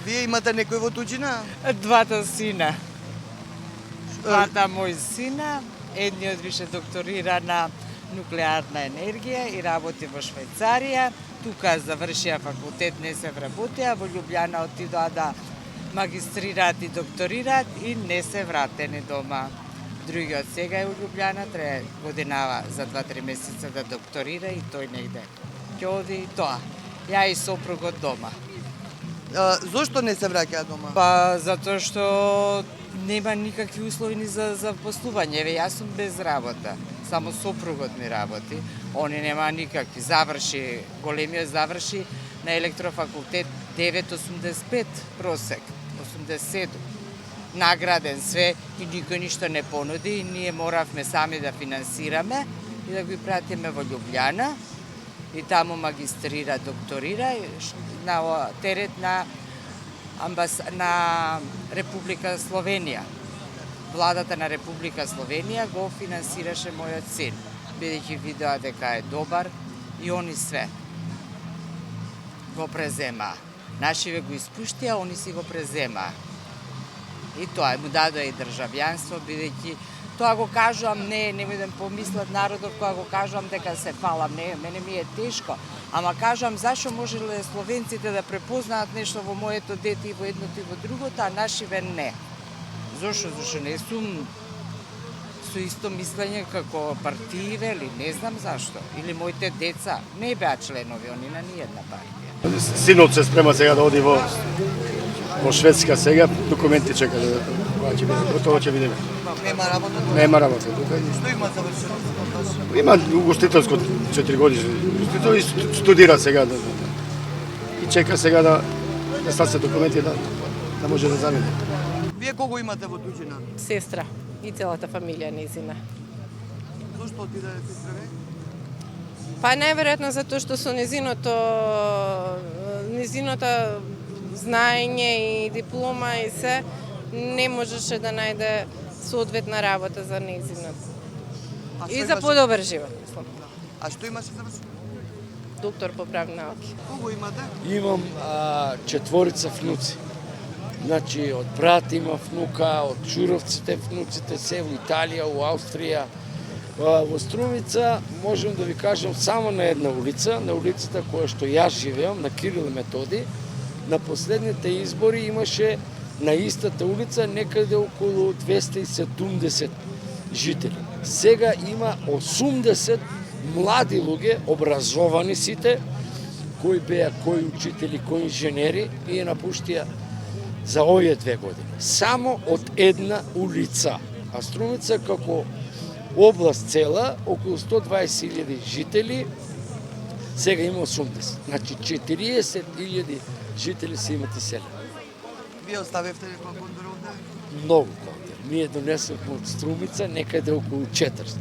Вие имате некој во туѓина? Двата сина. Двата мои сина, едниот више докторира на нуклеарна енергија и работи во Швајцарија. Тука завршија факултет, не се вработија, во Љубљана отидоа да магистрираат и докторираат и не се вратени дома. Другиот сега е у Љубљана, треба годинава за 2-3 месеца да докторира и тој негде ќе оди и тоа. Ја и сопругот дома. Зошто не се враќаат дома? Па затоа што нема никакви услови ни за послување. Еве јас сум без работа. Само сопругот ми работи. Они нема никакви. Заврши, големиот заврши на електрофакултет 9,85 просек. 87. Награден све и никој ништо не понуди и ние моравме сами да финансираме и да ги пратиме во Љубљана и таму магистрира, докторира на терет на Република Словенија. Владата на Република Словенија го финансираше мојот син, бидејќи видоа дека е добар и они све го преземаа. Нашиве го испуштија, они си го преземаа. И тоа му дадоа и државјанство, бидејќи тоа го кажувам, немој да помислат народот кога го кажувам дека се фалам, мене ми е тешко, ама кажувам зашо можеле словенците да препознаат нешто во моето дете и во едното и во другото, а нашиве не. Зошто не сум со исто мислење како партииве или не знам зашто, или моите деца не беа членови они на ниедна партија. Синот се спрема сега да оди во Шведска сега, документи чека да ќе биде, готово ќе видиме. Нема работа? Нема работа. Што има завршено? Има угостителско 4 годишно и студира сега и чека сега да стасе документи да може да замине. Вие кого имате во туѓина? Сестра и целата фамилија незина. Зошто отидаде сестра? Па најверојатно затоа што со незиното знаење и диплома и се не можеше да најде соодветна работа за незиното. И за подобар живот, мислам. А што имаше завршено? Доктор по правни науки. Кого имате? Имам 4 внуци. Значи, од брат има внука, од чуровците внуците се во Италија, во Австрија. Во Струмица можам да ви кажам само на една улица, на улицата која што јас живеам, на Кирил и Методи. На последните избори имаше на истата улица некаде околу 270 жители. Сега има 80 млади луѓе, образовани сите, кои беа, кои учители, кои инженери и ја напуштија за овие 2 години. Само од една улица. А Струмица како област цела, околу 120.000 жители, сега има 80. Значи 40.000 жители се имат иселени. Вие оставивте некој кондор овде? Многу кондор. Ние донесохме од Струмица некаде околу 400.